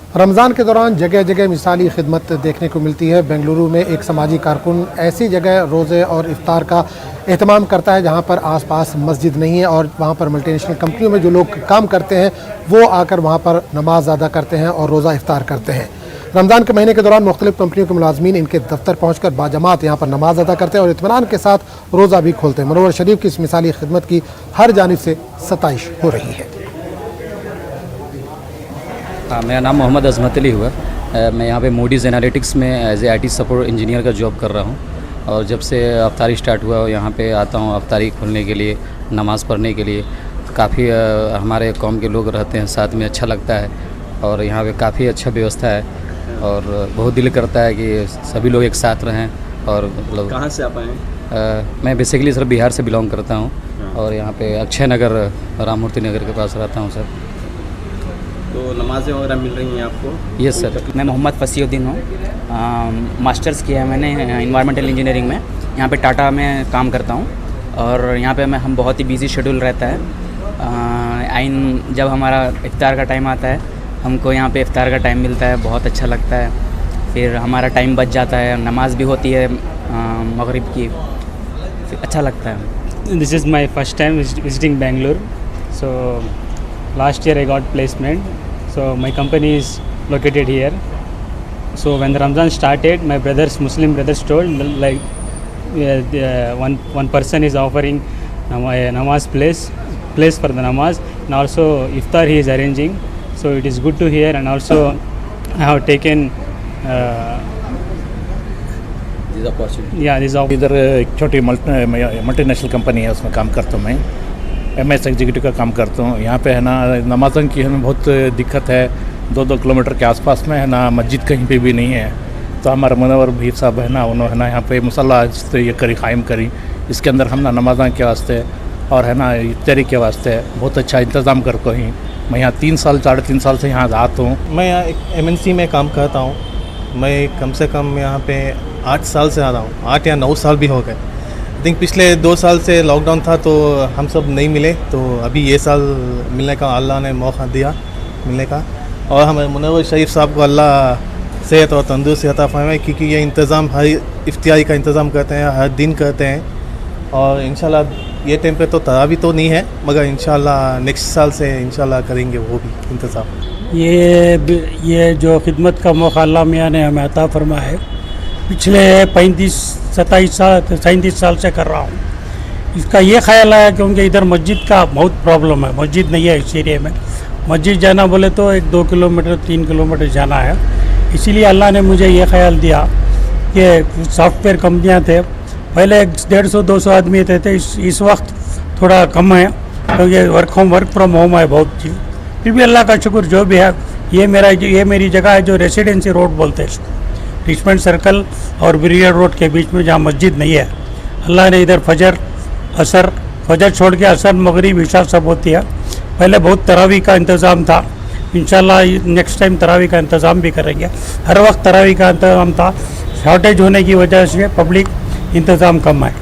रमज़ान के दौरान जगह जगह मिसाली खिदमत देखने को मिलती है। बेंगलुरु में एक समाजी कारकुन ऐसी जगह रोज़े और इफ्तार का एहतमाम करता है जहां पर आसपास मस्जिद नहीं है और वहां पर मल्टीनेशनल कंपनियों में जो लोग काम करते हैं वो आकर वहां पर नमाज अदा करते हैं और रोज़ा इफ्तार करते हैं। रमज़ान के महीने के दौरान मुख्तलिफ़ कंपनियों के मुलाजमीन इनके दफ्तर पहुँचकर बाजमात यहाँ पर नमाज अदा करते हैं और इत्मीनान के साथ रोज़ा भी खोलते हैं। मनोवर शरीफ की इस मिसाली खिदमत की हर जानिब से सताइश हो रही है। हाँ, मेरा नाम मोहम्मद अज़मत अली हुआ। मैं यहाँ पे मूडीज़ एनालिटिक्स में as a IT support engineer का जॉब कर रहा हूँ और जब से अफ्तारी स्टार्ट हुआ यहाँ पे आता हूँ अफ्तारी खोलने के लिए, नमाज़ पढ़ने के लिए। काफ़ी हमारे कौम के लोग रहते हैं साथ में, अच्छा लगता है और यहाँ पे काफ़ी अच्छा व्यवस्था है और बहुत दिल करता है कि सभी लोग एक साथ रहें। और मतलब कहाँ से आप आए? मैं बेसिकली सर बिहार से बिलोंग करता हूँ और यहाँ पे अक्षय नगर, राममूर्ति नगर के पास रहता हूँ सर। तो नमाज़ें वगैरह मिल रही हैं आपको? Yes sir. मैं मोहम्मद फसीउद्दीन हूँ। मास्टर्स किया है मैंने इन्वायरमेंटल इंजीनियरिंग में। यहाँ पे टाटा में काम करता हूँ और यहाँ पे हम बहुत ही बिजी शेड्यूल रहता है। जब हमारा इफ्तार का टाइम आता है, हमको यहाँ पे इफ्तार का टाइम मिलता है, बहुत अच्छा लगता है। फिर हमारा टाइम बच जाता है, नमाज भी होती है मगरिब की, फिर अच्छा लगता है। This is my first time visiting Bangalore. So last year I got placement. So my company is located here. So when the Ramzan started, my Muslim brothers told like one person is offering a namaz place for the namaz, and also iftar he is arranging. So it is good to hear, and also I have taken this opportunity. this इधर एक छोटी multinational company है, उसमें काम करता हूँ मैं। MS executive का काम करता हूँ। यहाँ पे है ना नमाज़ों की हमें बहुत दिक्कत है। 2-2 किलोमीटर के आसपास में है ना मस्जिद कहीं पे भी नहीं है। तो हमारा मुनव्वर भीर साहब है ना, उन्होंने ना यहाँ पे मुसल्ला ये करी कायम करी, इसके अंदर हम ना नमाज़ों के वास्ते और है ना इफ्तारी के वास्ते बहुत अच्छा इंतज़ाम करते हैं। मैं यहाँ 3-3.5 साल से यहाँ आता हूँ। मैं यहाँ एक MNC में काम करता हूँ। मैं कम से कम यहाँ पे 8 साल से आ रहा हूँ, 8 या 9 साल भी हो गए। आई थिंक पिछले 2 साल से लॉकडाउन था तो हम सब नहीं मिले, तो अभी ये साल मिलने का अल्लाह ने मौका दिया मिलने का। और हमें मुनव्वर शरीफ साहब को अल्लाह सेहत और तंदुरुस्ती अता फरमाए, क्योंकि ये इंतज़ाम हर इफ्तियारी का इंतज़ाम करते हैं, हर दिन करते हैं। और इंशाल्लाह ये टाइम पे तो तरावी तो नहीं है, मगर इंशाल्लाह नेक्स्ट साल से इंशाल्लाह करेंगे वो भी इंतज़ाम। ये जो खिदमत का मौका अल्लाह मियाँ ने हमें अता फरमाया है, पिछले 37 साल से कर रहा हूँ। इसका ये ख्याल आया क्योंकि इधर मस्जिद का बहुत प्रॉब्लम है, मस्जिद नहीं है इस एरिया में। मस्जिद जाना बोले तो 1-2 किलोमीटर 3 किलोमीटर जाना है। इसीलिए अल्लाह ने मुझे ये ख्याल दिया कि सॉफ्टवेयर कंपनियाँ थे, पहले 150-200 आदमी थे, इस वक्त थोड़ा कम है क्योंकि वर्क फ्रॉम होम है बहुत चीज़। फिर भी अल्लाह का शुक्र जो भी है, ये मेरी जगह है जो रेसिडेंसी रोड बोलते हैं इसको, रिचमंड सर्कल और ब्रिगेड रोड के बीच में, जहाँ मस्जिद नहीं है। अल्लाह ने इधर फजर छोड़ के असर मगरिब इशा सब होती है। पहले बहुत तरावी का इंतज़ाम था, इंशाल्लाह नेक्स्ट टाइम तरावी का इंतज़ाम भी करेंगे। हर वक्त तरावी का इंतज़ाम था, शॉर्टेज होने की वजह से पब्लिक इंतज़ाम कम है।